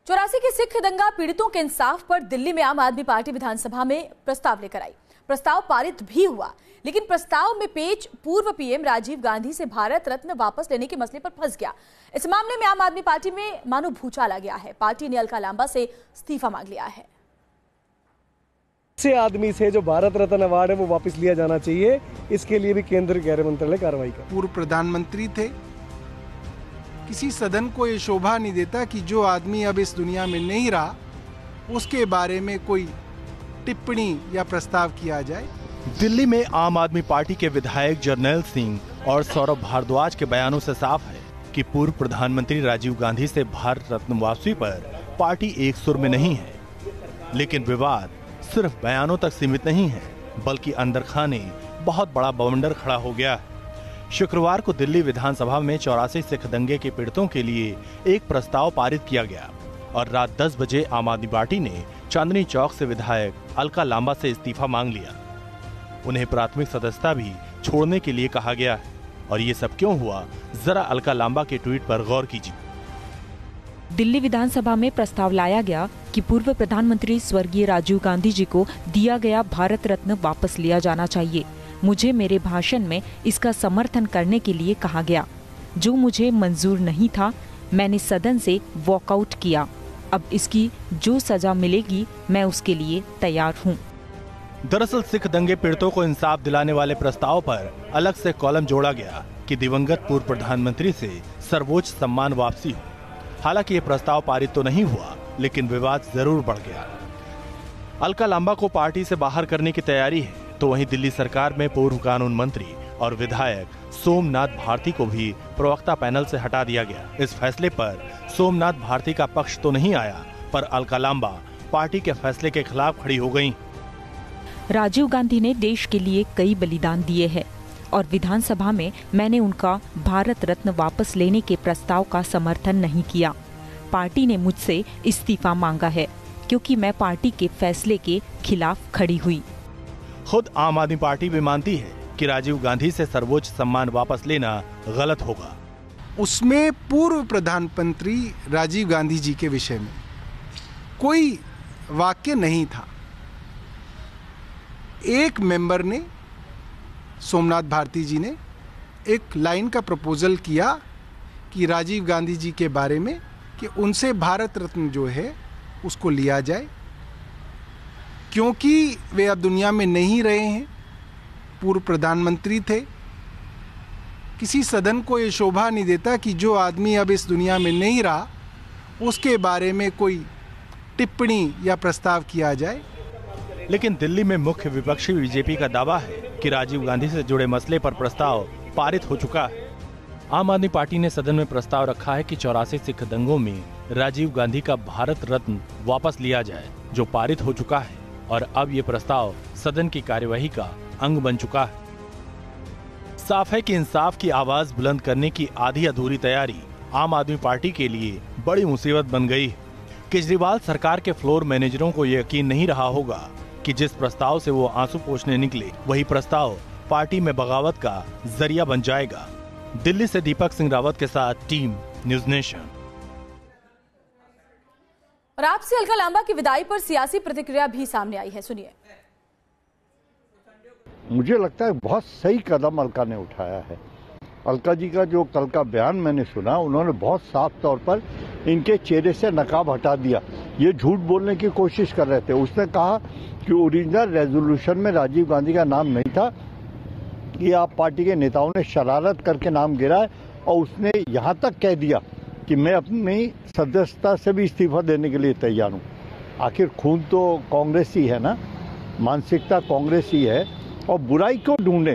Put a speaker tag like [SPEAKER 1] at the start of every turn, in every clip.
[SPEAKER 1] 84 के सिख दंगा पीड़ितों के इंसाफ पर दिल्ली में आम आदमी पार्टी विधानसभा में प्रस्ताव लेकर आई। प्रस्ताव पारित भी हुआ, लेकिन प्रस्ताव में पेच पूर्व पीएम राजीव गांधी से भारत रत्न वापस लेने के मसले पर फंस गया। इस मामले में आम आदमी पार्टी में मानो भूचाल आ गया है। पार्टी ने अलका लांबा से इस्तीफा मांग लिया है।
[SPEAKER 2] ऐसे आदमी से जो भारत रत्न अवार्ड है वो वापस लिया जाना चाहिए। इसके लिए भी केंद्र गृह मंत्रालय कार्रवाई करे।
[SPEAKER 3] पूर्व प्रधानमंत्री थे, किसी सदन को ये शोभा नहीं देता कि जो आदमी अब इस दुनिया में नहीं रहा उसके बारे में कोई टिप्पणी या प्रस्ताव किया जाए।
[SPEAKER 4] दिल्ली में आम आदमी पार्टी के विधायक जरनैल सिंह और सौरभ भारद्वाज के बयानों से साफ है कि पूर्व प्रधानमंत्री राजीव गांधी से भारत रत्न वापसी पर पार्टी एक सुर में नहीं है। लेकिन विवाद सिर्फ बयानों तक सीमित नहीं है, बल्कि अंदर खाने बहुत बड़ा बवंडर खड़ा हो गया है। शुक्रवार को दिल्ली विधानसभा में 84 सिख दंगे के पीड़ितों के लिए एक प्रस्ताव पारित किया गया और रात 10 बजे आम आदमी पार्टी ने चांदनी चौक से विधायक अलका लांबा से इस्तीफा मांग लिया। उन्हें प्राथमिक सदस्यता भी छोड़ने के लिए कहा गया है। और ये सब क्यों हुआ, जरा अलका लांबा के ट्वीट पर गौर कीजिए।
[SPEAKER 5] दिल्ली विधानसभा में प्रस्ताव लाया गया कि पूर्व प्रधानमंत्री स्वर्गीय राजीव गांधी जी को दिया गया भारत रत्न वापस लिया जाना चाहिए। मुझे मेरे भाषण में इसका समर्थन करने के लिए कहा गया, जो मुझे मंजूर नहीं था। मैंने सदन से वॉकआउट किया। अब इसकी जो सजा मिलेगी मैं उसके लिए तैयार हूँ।
[SPEAKER 4] दरअसल सिख दंगे पीड़ितों को इंसाफ दिलाने वाले प्रस्ताव पर अलग से कॉलम जोड़ा गया कि दिवंगत पूर्व प्रधानमंत्री से सर्वोच्च सम्मान वापसी हो। हालांकि ये प्रस्ताव पारित तो नहीं हुआ, लेकिन विवाद जरूर बढ़ गया। अलका लांबा को पार्टी से बाहर करने की तैयारी है, तो वहीं दिल्ली सरकार में पूर्व कानून मंत्री और विधायक सोमनाथ भारती को भी प्रवक्ता पैनल से हटा दिया गया। इस फैसले पर सोमनाथ भारती का पक्ष तो नहीं आया, पर अलका लांबा पार्टी के फैसले के खिलाफ खड़ी हो गईं।
[SPEAKER 5] राजीव गांधी ने देश के लिए कई बलिदान दिए हैं और विधानसभा में मैंने उनका भारत रत्न वापस लेने के प्रस्ताव का समर्थन नहीं किया। पार्टी ने मुझसे इस्तीफा मांगा है क्योंकि मैं पार्टी के फैसले के खिलाफ खड़ी हुई।
[SPEAKER 4] खुद आम आदमी पार्टी भी मानती है कि राजीव गांधी से सर्वोच्च सम्मान वापस लेना गलत होगा।
[SPEAKER 3] उसमें पूर्व प्रधानमंत्री राजीव गांधी जी के विषय में कोई वाक्य नहीं था। एक मेंबर ने, सोमनाथ भारती जी ने, एक लाइन का प्रपोजल किया कि राजीव गांधी जी के बारे में कि उनसे भारत रत्न जो है उसको लिया जाए, क्योंकि वे अब दुनिया में नहीं रहे हैं, पूर्व प्रधानमंत्री थे। किसी सदन को ये शोभा नहीं देता कि जो आदमी अब इस दुनिया में नहीं रहा उसके बारे में कोई टिप्पणी या प्रस्ताव किया जाए।
[SPEAKER 4] लेकिन दिल्ली में मुख्य विपक्षी बीजेपी का दावा है कि राजीव गांधी से जुड़े मसले पर प्रस्ताव पारित हो चुका है। आम आदमी पार्टी ने सदन में प्रस्ताव रखा है कि 84 सिख दंगों में राजीव गांधी का भारत रत्न वापस लिया जाए, जो पारित हो चुका है और अब ये प्रस्ताव सदन की कार्यवाही का अंग बन चुका है। साफ है कि इंसाफ की आवाज बुलंद करने की आधी अधूरी तैयारी आम आदमी पार्टी के लिए बड़ी मुसीबत बन गई। केजरीवाल सरकार के फ्लोर मैनेजरों को यकीन नहीं रहा होगा कि जिस प्रस्ताव से वो आंसू पोंछने निकले, वही प्रस्ताव पार्टी में बगावत का जरिया बन जाएगा। दिल्ली से दीपक सिंह रावत के साथ टीम न्यूज नेशन।
[SPEAKER 1] और आपसे अलका लांबा की विदाई पर सियासी प्रतिक्रिया भी सामने आई है, सुनिए।
[SPEAKER 6] मुझे लगता है बहुत सही कदम अलका ने उठाया है। अलका जी का जो कल का बयान मैंने सुना, उन्होंने बहुत साफ तौर पर इनके चेहरे से नकाब हटा दिया। ये झूठ बोलने की कोशिश कर रहे थे। उसने कहा कि ओरिजिनल रेजोल्यूशन में राजीव गांधी का नाम नहीं था, ये आप पार्टी के नेताओं ने शरारत करके नाम गिरा है। और उसने यहाँ तक कह दिया कि मैं अपनी सदस्यता से भी इस्तीफा देने के लिए तैयार हूँ। आखिर खून तो कांग्रेस ही है ना, मानसिकता कांग्रेस ही है, और बुराई क्यों ढूंढे।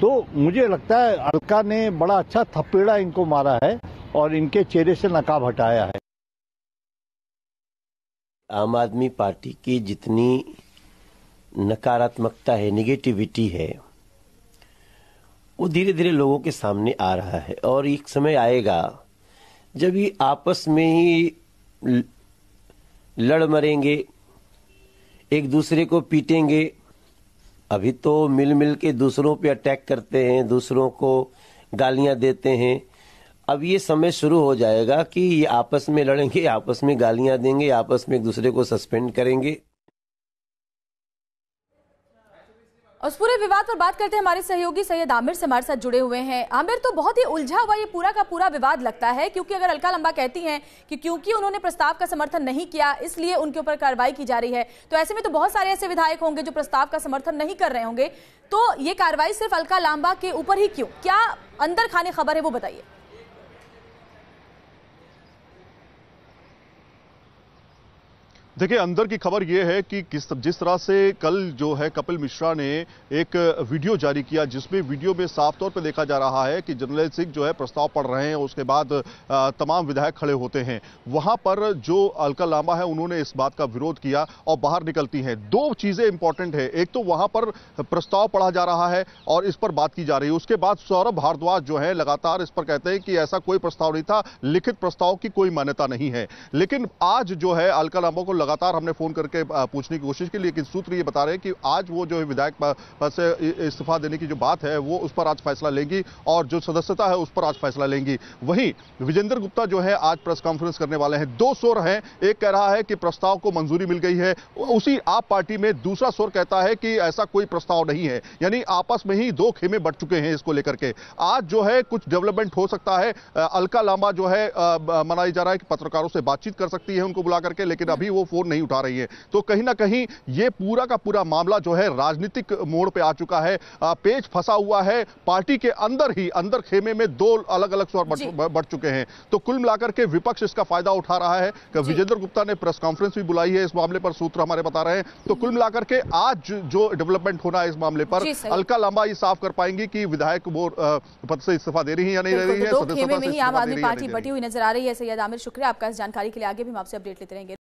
[SPEAKER 6] तो मुझे लगता है अलका ने बड़ा अच्छा थपेड़ा इनको मारा है और इनके चेहरे से नकाब हटाया है।
[SPEAKER 7] आम आदमी पार्टी की जितनी नकारात्मकता है, निगेटिविटी है, वो धीरे धीरे लोगों के सामने आ रहा है। और एक समय आएगा जब ये आपस में ही लड़ मरेंगे, एक दूसरे को पीटेंगे। अभी तो मिल मिल के दूसरों पे अटैक करते हैं, दूसरों को गालियां देते हैं, अब ये समय शुरू हो जाएगा कि ये आपस में लड़ेंगे, आपस में गालियां देंगे, आपस में एक दूसरे को सस्पेंड करेंगे।
[SPEAKER 1] और इस पूरे विवाद पर बात करते हैं, हमारे सहयोगी सैयद आमिर से हमारे साथ जुड़े हुए हैं। आमिर, तो बहुत ही उलझा हुआ ये पूरा का पूरा विवाद लगता है, क्योंकि अगर अलका लांबा कहती हैं कि क्योंकि उन्होंने प्रस्ताव का समर्थन नहीं किया इसलिए उनके ऊपर कार्रवाई की जा रही है, तो ऐसे में तो बहुत सारे ऐसे विधायक होंगे जो प्रस्ताव का समर्थन नहीं कर रहे होंगे, तो ये कार्रवाई सिर्फ अलका लांबा के ऊपर ही क्यों? क्या अंदर खाने खबर है वो बताइए।
[SPEAKER 8] देखिए, अंदर की खबर यह है कि जिस तरह से कल जो है कपिल मिश्रा ने एक वीडियो जारी किया, जिसमें वीडियो में साफ तौर पर देखा जा रहा है कि जर्नैल सिंह जो है प्रस्ताव पढ़ रहे हैं, उसके बाद तमाम विधायक खड़े होते हैं। वहां पर जो अलका लांबा है उन्होंने इस बात का विरोध किया और बाहर निकलती हैं। दो चीजें इंपॉर्टेंट है, एक तो वहां पर प्रस्ताव पढ़ा जा रहा है और इस पर बात की जा रही है, उसके बाद सौरभ भारद्वाज जो है लगातार इस पर कहते हैं कि ऐसा कोई प्रस्ताव नहीं था, लिखित प्रस्ताव की कोई मान्यता नहीं है। लेकिन आज जो है अलका लांबा को लगातार हमने फोन करके पूछने की कोशिश की, लेकिन सूत्र ये बता रहे हैं कि आज वो जो है विधायक पद से इस्तीफा देने की जो बात है वो उस पर आज फैसला लेंगी और जो सदस्यता है उस पर आज फैसला लेंगी। वहीं विजेंद्र गुप्ता जो है आज प्रेस कॉन्फ्रेंस करने वाले हैं। दो सुर हैं, एक कह रहा है कि प्रस्ताव को मंजूरी मिल गई है, उसी आप पार्टी में दूसरा सुर कहता है कि ऐसा कोई प्रस्ताव नहीं है, यानी आपस में ही दो खेमे बढ़ चुके हैं इसको लेकर के। आज जो है कुछ डेवलपमेंट हो सकता है। अलका लांबा जो है मनाई जा रहा है कि पत्रकारों से बातचीत कर सकती है उनको बुला करके, लेकिन अभी वो फोन नहीं उठा रही है। तो कहीं ना कहीं ये पूरा का पूरा मामला जो है राजनीतिक मोड़ पे आ चुका है। पेच फंसा हुआ है पार्टी के अंदर ही, अंदर खेमे में दो अलग अलग स्वर बढ़ चुके हैं। तो कुल मिलाकर के विपक्ष इसका फायदा उठा रहा है। विजेंद्र गुप्ता ने प्रेस कॉन्फ्रेंस भी बुलाई है इस मामले पर, सूत्र हमारे बता रहे हैं। तो कुल मिलाकर के आज जो डेवलपमेंट होना है इस मामले पर, अलका लांबा ये साफ कर पाएंगी कि विधायक वो पद से इस्तीफा दे रही है या नहीं दे रही है।
[SPEAKER 1] दो खेमे में ही आम आदमी पार्टी बटी हुई नजर आ रही है। सैयद आमिर, शुक्रिया आपका इस जानकारी के लिए। आगे भी हम आपसे अपडेट लेते रहेंगे।